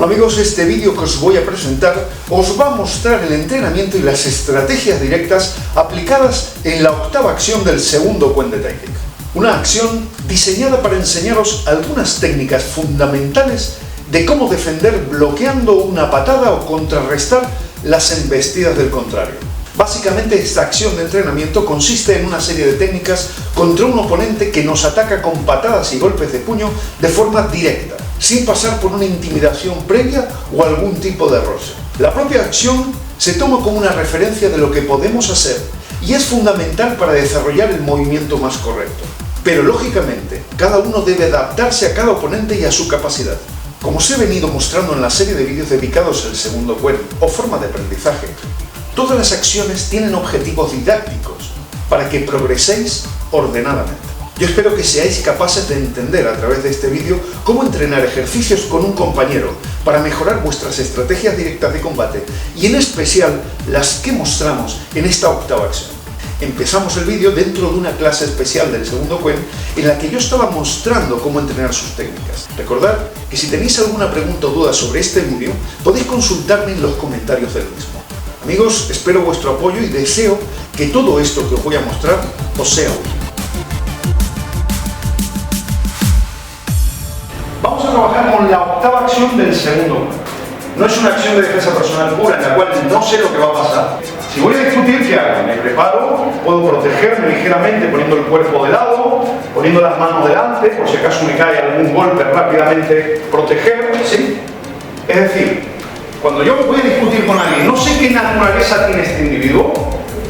Amigos, este vídeo que os voy a presentar os va a mostrar el entrenamiento y las estrategias directas aplicadas en la octava acción del segundo Kuen de Tai Kick. Una acción diseñada para enseñaros algunas técnicas fundamentales de cómo defender bloqueando una patada o contrarrestar las embestidas del contrario. Básicamente, esta acción de entrenamiento consiste en una serie de técnicas contra un oponente que nos ataca con patadas y golpes de puño de forma directa, sin pasar por una intimidación previa o algún tipo de roce. La propia acción se toma como una referencia de lo que podemos hacer y es fundamental para desarrollar el movimiento más correcto. Pero lógicamente, cada uno debe adaptarse a cada oponente y a su capacidad. Como os he venido mostrando en la serie de vídeos dedicados al segundo Kuen o forma de aprendizaje, todas las acciones tienen objetivos didácticos para que progreséis ordenadamente. Yo espero que seáis capaces de entender a través de este vídeo cómo entrenar ejercicios con un compañero para mejorar vuestras estrategias directas de combate y en especial las que mostramos en esta octava acción. Empezamos el vídeo dentro de una clase especial del segundo Kuen en la que yo estaba mostrando cómo entrenar sus técnicas. Recordad que si tenéis alguna pregunta o duda sobre este vídeo podéis consultarme en los comentarios del mismo. Amigos, espero vuestro apoyo y deseo que todo esto que os voy a mostrar os sea útil. Vamos a trabajar con la octava acción del segundo Kuen. No es una acción de defensa personal pura en la cual no sé lo que va a pasar. Si voy a discutir, ¿qué hago? Me preparo, puedo protegerme ligeramente poniendo el cuerpo de lado, poniendo las manos delante, por si acaso me cae algún golpe rápidamente proteger, ¿sí? Es decir, cuando yo voy a discutir con alguien, no sé qué naturaleza tiene este individuo,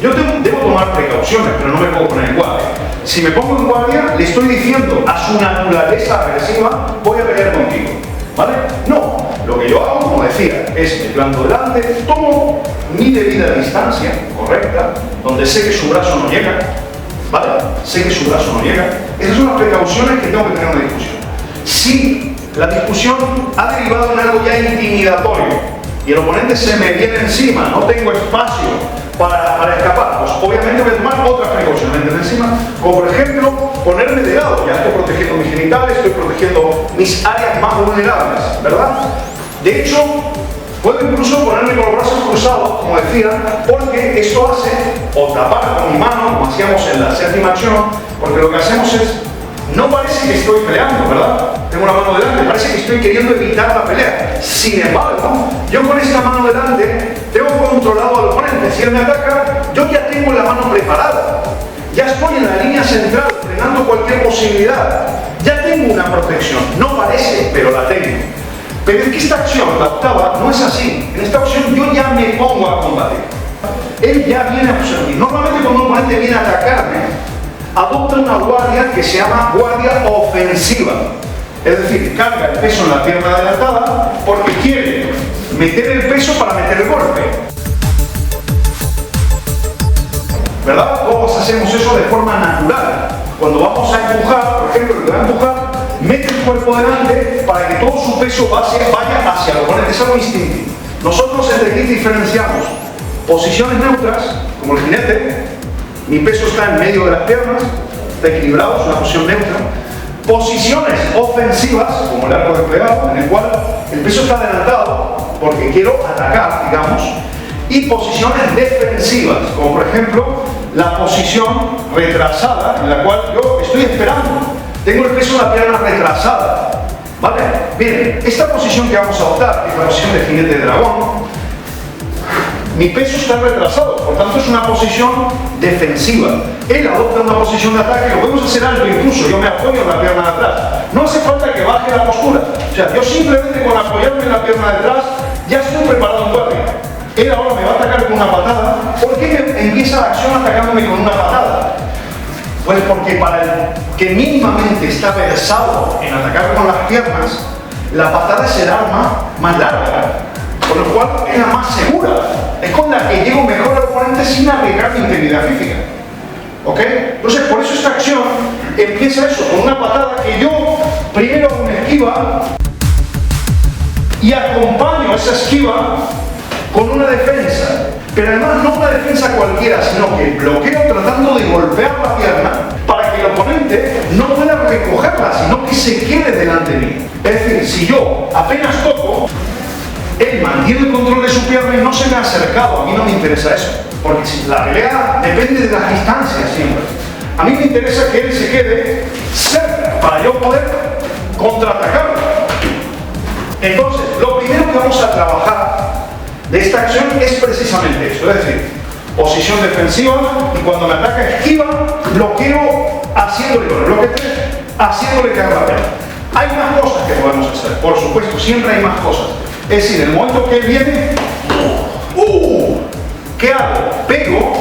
yo debo tomar precauciones, pero no me puedo poner en guardia. Si me pongo en guardia, le estoy diciendo a su naturaleza agresiva, voy a pelear contigo, ¿vale? No, lo que yo hago, como decía, es me planto delante, tomo mi debida distancia correcta, donde sé que su brazo no llega, ¿vale? Sé que su brazo no llega. Esas son las precauciones que tengo que tener en una discusión. Si la discusión ha derivado en algo ya intimidatorio y el oponente se me viene encima, no tengo espacio para escapar, pues obviamente voy a tomar otras precauciones de encima, como por ejemplo ponerme de lado. Ya estoy protegiendo mis genitales, estoy protegiendo mis áreas más vulnerables, ¿verdad? De hecho, puedo incluso ponerme con los brazos cruzados, como decía, porque esto hace, o tapar con mi mano, como hacíamos en la séptima acción, porque lo que hacemos es, no parece que estoy peleando, ¿verdad? Tengo la mano delante, parece que estoy queriendo evitar la pelea. Sin embargo, yo con esta mano delante tengo controlado al oponente. Si él me ataca, yo ya tengo la mano preparada. Ya estoy en la línea central, frenando cualquier posibilidad. Ya tengo una protección. No parece, pero la tengo. Pero es que esta acción, la octava, no es así. En esta opción yo ya me pongo a combatir. Él ya viene a observar. Normalmente cuando un oponente viene a atacarme, adopta una guardia que se llama guardia ofensiva. Es decir, carga el peso en la pierna adelantada porque quiere meter el peso para meter el golpe. ¿Verdad? Todos hacemos eso de forma natural. Cuando vamos a empujar, por ejemplo, el que va a empujar, mete el cuerpo delante para que todo su peso vaya hacia el oponente. Es algo instintivo. Nosotros entre aquí diferenciamos posiciones neutras, como el jinete. Mi peso está en medio de las piernas, está equilibrado, es una posición neutra. Posiciones ofensivas, como el arco desplegado, en el cual el peso está adelantado porque quiero atacar, digamos. Y posiciones defensivas, como por ejemplo la posición retrasada, en la cual yo estoy esperando. Tengo el peso en la pierna retrasada. ¿Vale? Bien, esta posición que vamos a adoptar, que es la posición de jinete de dragón, mi peso está retrasado, por tanto es una posición defensiva. Él adopta una posición de ataque, lo podemos hacer alto incluso, yo me apoyo en la pierna de atrás. No hace falta que baje la postura. O sea, yo simplemente con apoyarme en la pierna de atrás ya estoy preparado en guardia. Él ahora me va a atacar con una patada. ¿Por qué empieza la acción atacándome con una patada? Pues porque para el que mínimamente está versado en atacar con las piernas, la patada es el arma más larga. Por lo cual es la más segura, es con la que llego mejor al oponente sin arriesgar mi integridad física. ¿Ok? Entonces, por eso esta acción empieza eso, con una patada que yo primero hago una esquiva y acompaño esa esquiva con una defensa. Pero además no una defensa cualquiera, sino que bloqueo tratando de golpear la pierna para que el oponente no pueda recogerla, sino que se quede delante de mí. Es decir, si yo apenas toco, interesa eso, porque si la pelea depende de las distancias siempre. A mí me interesa que él se quede cerca para yo poder contraatacarlo. Entonces, lo primero que vamos a trabajar de esta acción es precisamente eso, es decir, posición defensiva y cuando me ataca esquiva, bloqueo haciéndole con el bloque 3, haciéndole caer la pelea. Hay más cosas que podemos hacer, por supuesto, siempre hay más cosas. Es decir, en el momento que él viene, ¿qué hago? Pego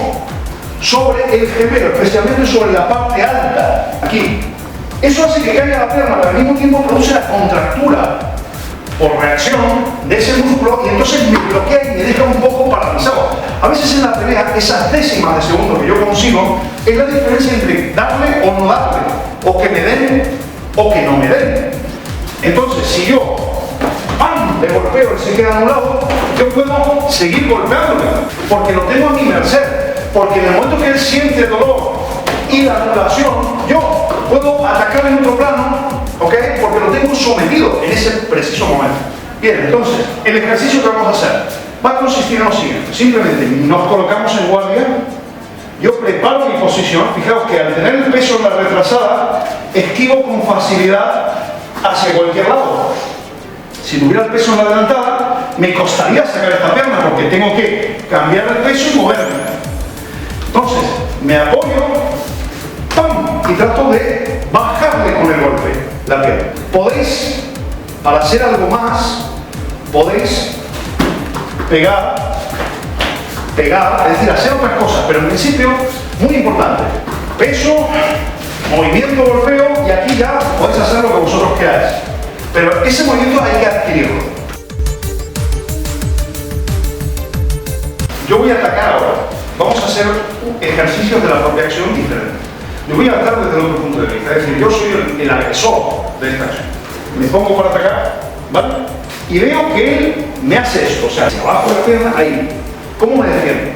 sobre el gemelo, especialmente sobre la parte alta, aquí. Eso hace que caiga la pierna, pero al mismo tiempo produce la contractura por reacción de ese músculo y entonces me bloquea y me deja un poco paralizado. A veces en la pelea, esas décimas de segundo que yo consigo es la diferencia entre darle o no darle, o que me den o que no me den. Entonces, si yo ¡pam! Le golpeo y se queda anulado, yo puedo seguir golpeándole, porque lo tengo a mi merced, porque en el momento que él siente dolor y la anulación, yo puedo atacar en otro plano, ¿ok? Porque lo tengo sometido en ese preciso momento. Bien, entonces, el ejercicio que vamos a hacer va a consistir en lo siguiente. Simplemente nos colocamos en guardia, yo preparo mi posición, fijaos que al tener el peso en la retrasada, esquivo con facilidad hacia cualquier lado. Si tuviera el peso en la adelantada, me costaría sacar esta pierna porque tengo que cambiar el peso y moverme. Entonces, me apoyo, ¡pam! Y trato de bajarle con el golpe la pierna. Podéis, para hacer algo más, podéis pegar, es decir, hacer otras cosas, pero en principio, muy importante, peso, movimiento, golpeo, y aquí ya podéis hacer lo que vosotros queráis. Pero ese movimiento hay que adquirirlo. Yo voy a atacar ahora. Vamos a hacer ejercicios de la propia acción diferentes. Yo voy a atacar desde otro punto de vista. Es decir, yo soy el agresor de esta acción. Me pongo para atacar, ¿vale? Y veo que él me hace esto. O sea, hacia abajo de la pierna, ahí. ¿Cómo me defiendo?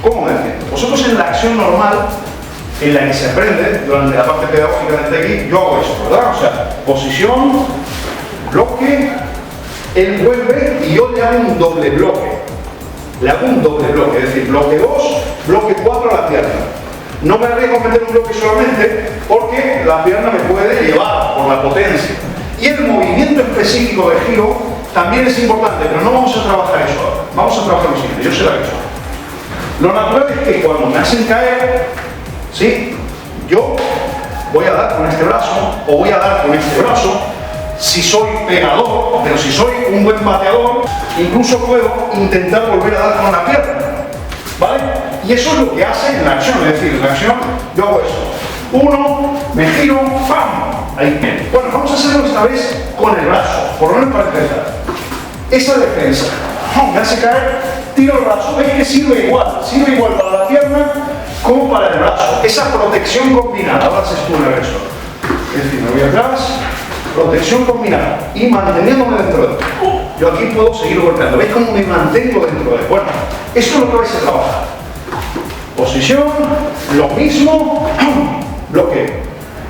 ¿Cómo me defiendo? Vosotros en la acción normal, en la que se aprende durante la parte pedagógica de aquí, yo hago eso, ¿verdad? O sea, posición, bloque, él vuelve y yo le hago un doble bloque. Le hago un doble bloque, es decir, bloque 2, bloque 4 a la pierna. No me arriesgo a meter un bloque solamente porque la pierna me puede llevar por la potencia. Y el movimiento específico de giro también es importante, pero no vamos a trabajar eso ahora. Vamos a trabajar lo siguiente, yo sé la que soy. Lo natural es que cuando me hacen caer, ¿sí? Yo voy a dar con este brazo o voy a dar con este brazo si soy pegador, pero si soy un buen bateador, incluso puedo intentar volver a dar con la pierna, ¿vale? Y eso es lo que hace en la acción, es decir, en la acción yo hago esto. Uno, me giro, ¡pam! Ahí. Bueno, vamos a hacerlo esta vez con el brazo, por lo menos para empezar. Esa defensa, me hace caer, tiro el brazo, veis que sirve igual para la pierna como para el brazo. Esa protección combinada, ahora haces tú el agresor. Es decir, me voy atrás, protección combinada y manteniéndome dentro de él. Yo aquí puedo seguir golpeando. ¿Veis cómo me mantengo dentro de él? Bueno, esto es lo que vais a trabajar. Posición, lo mismo, bloqueo.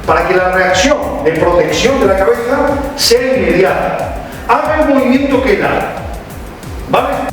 Para que la reacción de protección de la cabeza sea inmediata. Haga el movimiento que da, ¿vale?